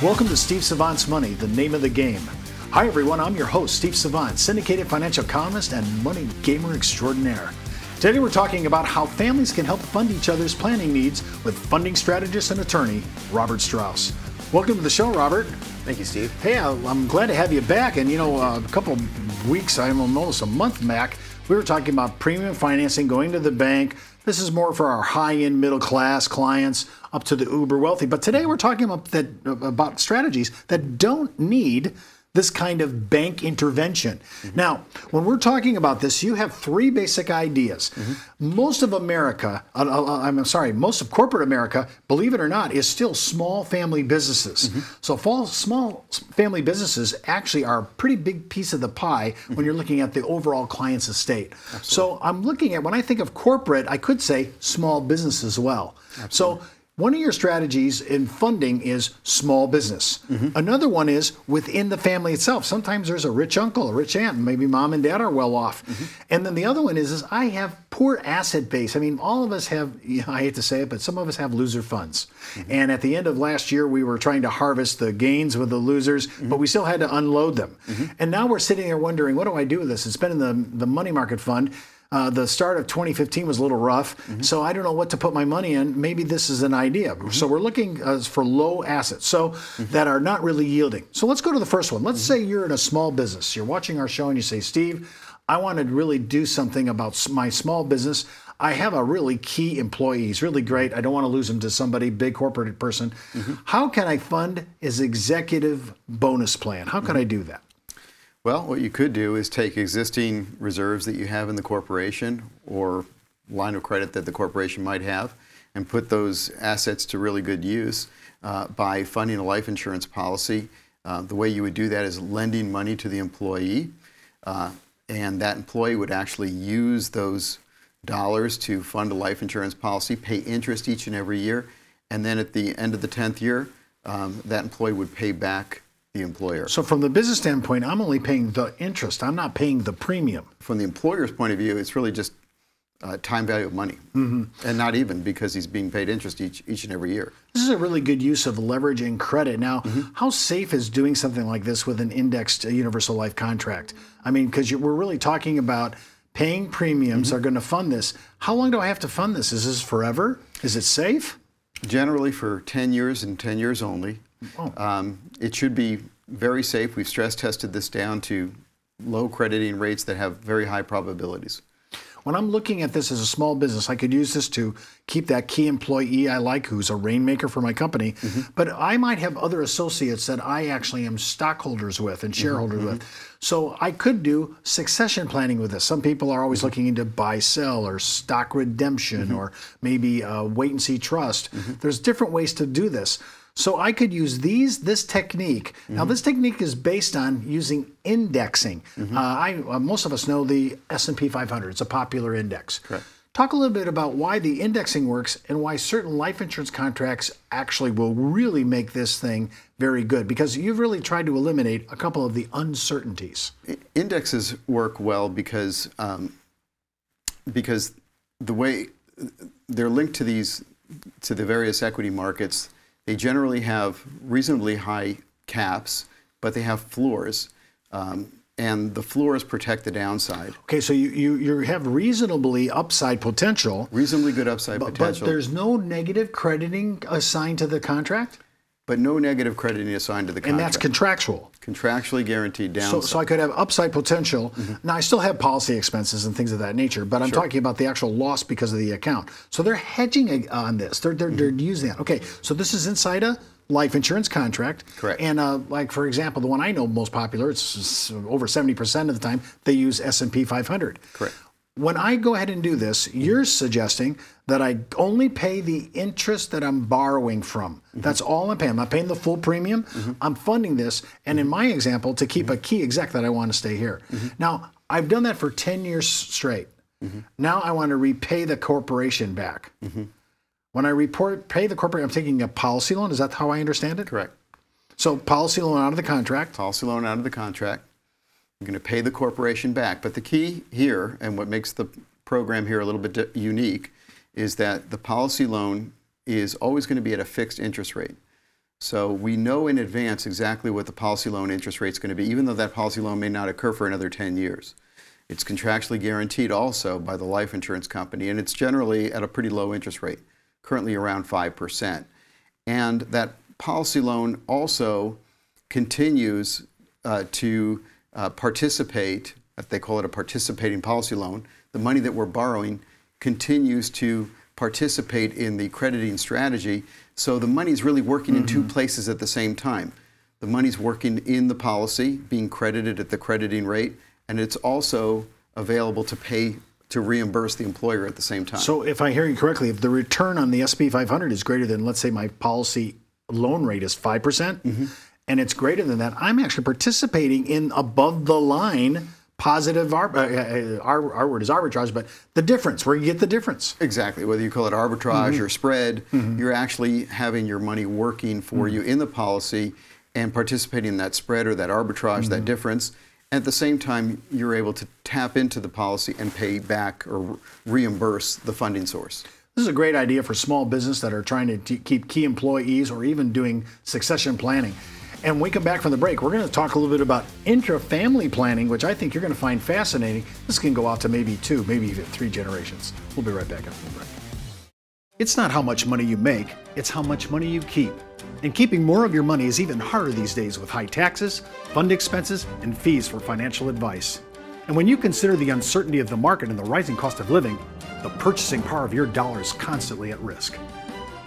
Welcome to Steve Savant's Money, the name of the game. Hi everyone, I'm your host, Steve Savant, syndicated financial columnist and money gamer extraordinaire. Today we're talking about how families can help fund each other's planning needs with funding strategist and attorney, Robert Strauss. Welcome to the show, Robert. Thank you, Steve. Hey, I'm glad to have you back. And a couple of weeks, almost a month back, we were talking about premium financing, going to the bank. This is more for our high-end middle-class clients up to the uber wealthy. But today we're talking about strategies that don't need this kind of bank intervention. Mm-hmm. Now, when we're talking about this, you have three basic ideas. Mm-hmm. Most of America, most of corporate America, believe it or not, is still small family businesses. Mm-hmm. So small family businesses actually are a pretty big piece of the pie when you're looking at the overall client's estate. Absolutely. So I'm looking at, when I think of corporate, I could say small business as well. Absolutely. So one of your strategies in funding is small business. Mm-hmm. Another one is within the family itself. Sometimes there's a rich uncle, a rich aunt, and maybe mom and dad are well off. Mm-hmm. And then the other one is I have poor asset base. I mean, all of us have, I hate to say it, but some of us have loser funds. Mm-hmm. And at the end of last year, we were trying to harvest the gains with the losers, mm-hmm. but we still had to unload them. Mm-hmm. And now we're sitting there wondering, what do I do with this? It's been in the money market fund. The start of 2015 was a little rough, mm-hmm. so I don't know what to put my money in. Maybe this is an idea. Mm-hmm. So we're looking for low assets, mm-hmm. that are not really yielding. So let's go to the first one. Let's say you're in a small business. You're watching our show and you say, Steve, I want to really do something about my small business. I have a really key employee. He's really great. I don't want to lose him to somebody, big corporate person. Mm-hmm. How can I fund his executive bonus plan? How can I do that? Well, what you could do is take existing reserves that you have in the corporation or line of credit that the corporation might have and put those assets to really good use by funding a life insurance policy. The way you would do that is lending money to the employee, and that employee would actually use those dollars to fund a life insurance policy, pay interest each and every year, and then at the end of the 10th year, that employee would pay back the employer. So from the business standpoint, I'm only paying the interest. I'm not paying the premium. From the employer's point of view, it's really just time value of money. Mm-hmm. And not even, because he's being paid interest each and every year. This is a really good use of leverage and credit. Now, mm-hmm. how safe is doing something like this with an indexed universal life contract? I mean, because we're really talking about paying premiums mm-hmm. are going to fund this. How long do I have to fund this? Is this forever? Is it safe? Generally for 10 years and 10 years only. Oh. It should be very safe. We've stress tested this down to low crediting rates that have very high probabilities. When I'm looking at this as a small business, I could use this to keep that key employee I like who's a rainmaker for my company, mm-hmm. but I might have other associates that I actually am stockholders with and shareholders mm-hmm. with. So I could do succession planning with this. Some people are always mm-hmm. looking into buy, sell, or stock redemption, mm-hmm. or maybe wait and see trust. Mm-hmm. There's different ways to do this. So I could use this technique. Mm-hmm. Now, this technique is based on using indexing. Mm-hmm. Most of us know the S&P 500. It's a popular index. Correct. Talk a little bit about why the indexing works and why certain life insurance contracts actually will really make this thing very good, because you've really tried to eliminate a couple of the uncertainties. Indexes work well because the way they're linked to the various equity markets. They generally have reasonably high caps, but they have floors, and the floors protect the downside. Okay, so you have reasonably upside potential. Reasonably good upside potential. But there's no negative crediting assigned to the contract? But no negative crediting assigned to the contract. And that's contractual? Contractually guaranteed downside. So I could have upside potential. Mm-hmm. Now, I still have policy expenses and things of that nature, but I'm talking about the actual loss because of the account. So they're hedging on this. They're using that. Okay, so this is inside a life insurance contract. Correct. And like, for example, the one I know most popular, it's over 70% of the time, they use S&P 500. Correct. When I go ahead and do this, you're suggesting that I only pay the interest that I'm borrowing from. Mm-hmm. That's all I'm paying. I'm not paying the full premium. Mm-hmm. I'm funding this. And in my example, to keep a key exec that I want to stay here. Mm-hmm. Now, I've done that for 10 years straight. Mm-hmm. Now I want to repay the corporation back. Mm-hmm. When I pay the corporation, I'm taking a policy loan. Is that how I understand it? Correct. So policy loan out of the contract. Policy loan out of the contract. You're going to pay the corporation back. But the key here, and what makes the program here a little bit unique, is that the policy loan is always going to be at a fixed interest rate. So we know in advance exactly what the policy loan interest rate is going to be, even though that policy loan may not occur for another 10 years. It's contractually guaranteed also by the life insurance company, and it's generally at a pretty low interest rate, currently around 5%. And that policy loan also continues to participate, they call it a participating policy loan. The money that we're borrowing continues to participate in the crediting strategy. So the money is really working in two places at the same time. The money's working in the policy, being credited at the crediting rate, and it's also available to pay to reimburse the employer at the same time. So if I hear you correctly, if the return on the S&P 500 is greater than, let's say my policy loan rate is 5%, and it's greater than that, I'm actually participating in above the line positive, our word is arbitrage, but the difference, where you get the difference. Exactly. Whether you call it arbitrage or spread, you're actually having your money working for you in the policy and participating in that spread or that arbitrage, that difference. At the same time, you're able to tap into the policy and pay back or reimburse the funding source. This is a great idea for small business that are trying to keep key employees or even doing succession planning. And when we come back from the break, we're going to talk a little bit about intra-family planning, which I think you're going to find fascinating. This can go out to maybe 2, maybe even 3 generations. We'll be right back after the break. It's not how much money you make, it's how much money you keep. And keeping more of your money is even harder these days with high taxes, fund expenses, and fees for financial advice. And when you consider the uncertainty of the market and the rising cost of living, the purchasing power of your dollar is constantly at risk.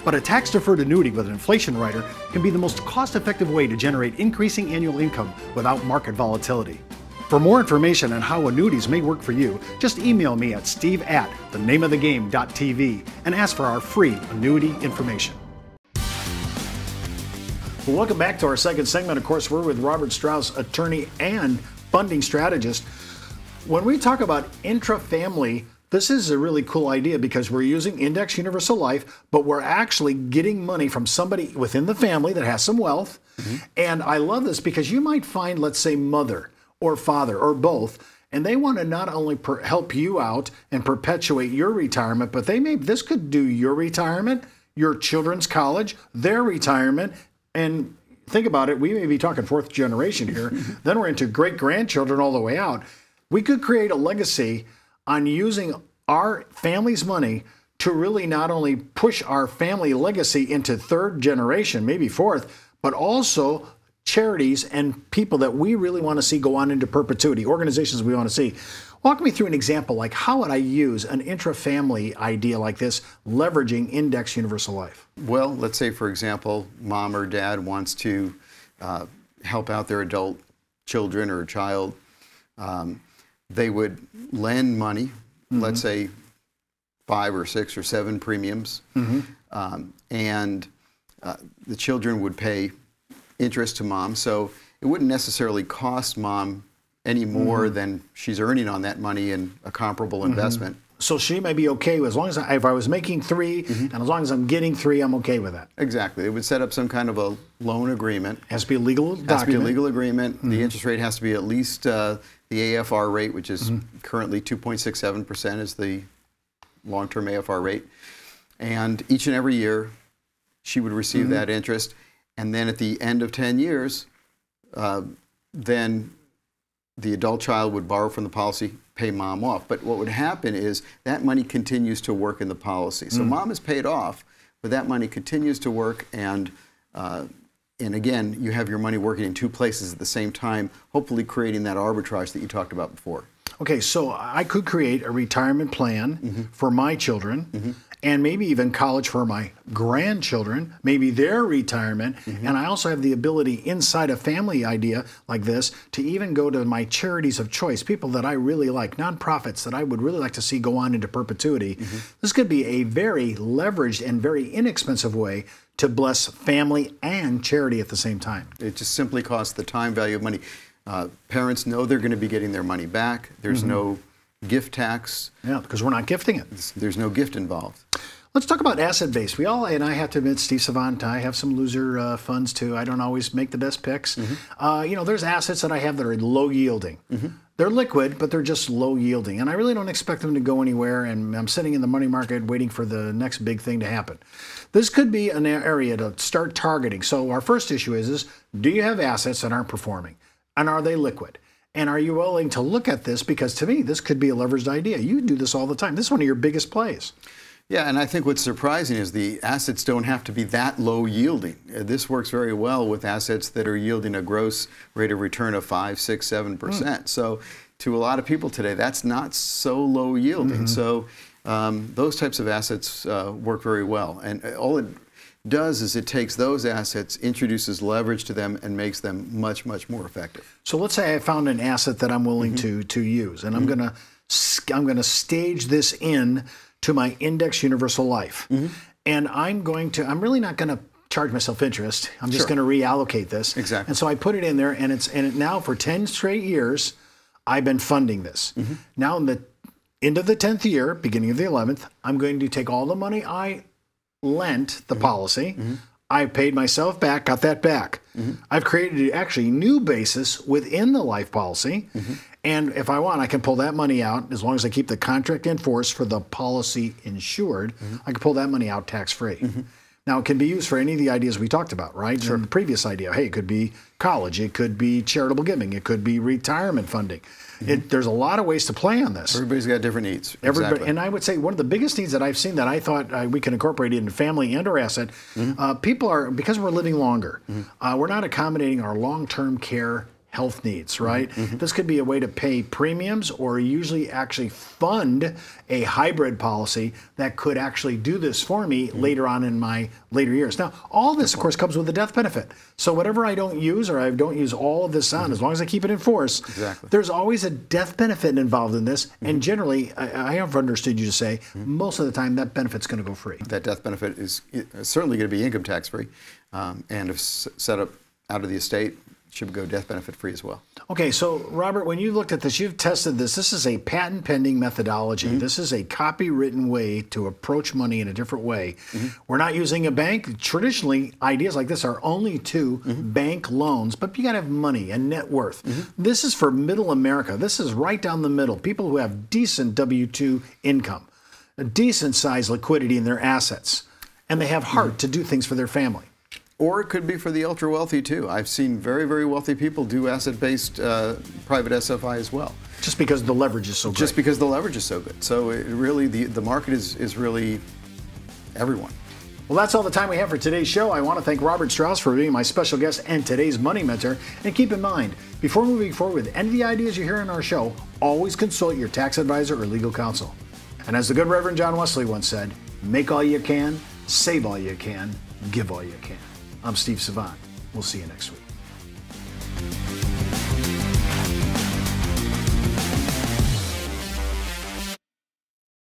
But a tax-deferred annuity with an inflation rider can be the most cost-effective way to generate increasing annual income without market volatility. For more information on how annuities may work for you, just email me at steve@thenameofthegame.tv and ask for our free annuity information. Well, welcome back to our second segment. Of course, we're with Robert Strauss, attorney and funding strategist. When we talk about intra-family, this is a really cool idea because we're using Index Universal Life, but we're actually getting money from somebody within the family that has some wealth. And I love this because you might find, let's say, mother or father or both, and they want to not only help you out and perpetuate your retirement, but this could do your retirement, your children's college, their retirement, and think about it, we may be talking 4th generation here, then we're into great-grandchildren all the way out. We could create a legacy on using our family's money to really not only push our family legacy into 3rd generation, maybe 4th, but also charities and people that we really want to see go on into perpetuity, organizations we want to see. Walk me through an example, like how would I use an intra-family idea like this, leveraging Index Universal Life? Well, let's say, for example, mom or dad wants to help out their adult children or child. They would lend money, let's say 5 or 6 or 7 premiums, and the children would pay interest to mom. So it wouldn't necessarily cost mom any more than she's earning on that money in a comparable investment. So she may be okay with, as long as if I was making 3 and as long as I'm getting 3, I'm okay with that. Exactly. It would set up some kind of a loan agreement. Has to be a legal document. Has to be a legal agreement. The interest rate has to be at least the AFR rate, which is currently 2.67% is the long-term AFR rate. And each and every year, she would receive that interest. And then at the end of 10 years, then the adult child would borrow from the policy, pay mom off. But what would happen is that money continues to work in the policy. So mom is paid off, but that money continues to work, and again, you have your money working in 2 places at the same time, hopefully creating that arbitrage that you talked about before. Okay, so I could create a retirement plan for my children and maybe even college for my grandchildren, maybe their retirement. And I also have the ability inside a family idea like this to even go to my charities of choice, people that I really like, nonprofits that I would really like to see go on into perpetuity. This could be a very leveraged and very inexpensive way to bless family and charity at the same time. It just simply costs the time value of money. Parents know they're going to be getting their money back. There's no gift tax. Yeah, because we're not gifting it. There's no gift involved. Let's talk about asset base. We all, and I have to admit, Steve Savant, I have some loser funds too. I don't always make the best picks. You know, there's assets that I have that are low yielding. They're liquid, but they're just low yielding. And I really don't expect them to go anywhere. And I'm sitting in the money market waiting for the next big thing to happen. This could be an area to start targeting. So our first issue is do you have assets that aren't performing? And are they liquid? And are you willing to look at this? Because to me, this could be a leveraged idea. You do this all the time. This is one of your biggest plays. Yeah, and I think what's surprising is the assets don't have to be that low yielding. This works very well with assets that are yielding a gross rate of return of 5, 6, 7%. So to a lot of people today, that's not so low yielding. So those types of assets work very well. And all it does is it takes those assets, introduces leverage to them, and makes them much, much more effective. So let's say I found an asset that I'm willing to use, and I'm gonna stage this in to my index universal life. And I'm really not going to charge myself interest. I'm just going to reallocate this. Exactly. And so I put it in there, and now for 10 straight years, I've been funding this. Now in the end of the 10th year, beginning of the 11th, I'm going to take all the money I lent the policy. I paid myself back, got that back. I've created actually new basis within the life policy. And if I want, I can pull that money out as long as I keep the contract in force for the policy insured. I can pull that money out tax-free. Now, it can be used for any of the ideas we talked about, right? Sure. And the previous idea, hey, it could be college, it could be charitable giving, it could be retirement funding. There's a lot of ways to play on this. Everybody's got different needs. Exactly. And I would say one of the biggest needs that I've seen that I thought we can incorporate in family and or asset, people are, because we're living longer, we're not accommodating our long-term care health needs, right? This could be a way to pay premiums or usually actually fund a hybrid policy that could actually do this for me later on in my later years. Now, all this, of course, comes with a death benefit. So whatever I don't use or I don't use all of this on, as long as I keep it in force, there's always a death benefit involved in this. And generally, I have understood you to say, most of the time that benefit's going to go free. That death benefit is certainly going to be income tax free. And if set up out of the estate, should go death benefit free as well. Okay, so Robert, when you looked at this, you've tested this. This is a patent pending methodology. This is a copywritten way to approach money in a different way. We're not using a bank. Traditionally, ideas like this are only to bank loans, but you got to have money and net worth. This is for middle America. This is right down the middle. People who have decent W-2 income, a decent size liquidity in their assets, and they have heart to do things for their family. Or it could be for the ultra wealthy too. I've seen very, very wealthy people do asset-based private SFI as well. Just because the leverage is so great. Just because the leverage is so good. So it really, the market is really everyone. Well, that's all the time we have for today's show. I want to thank Robert Strauss for being my special guest and today's money mentor. And keep in mind, before moving forward with any of the ideas you hear on our show, always consult your tax advisor or legal counsel. And as the good Reverend John Wesley once said, make all you can, save all you can, give all you can. I'm Steve Savant. We'll see you next week.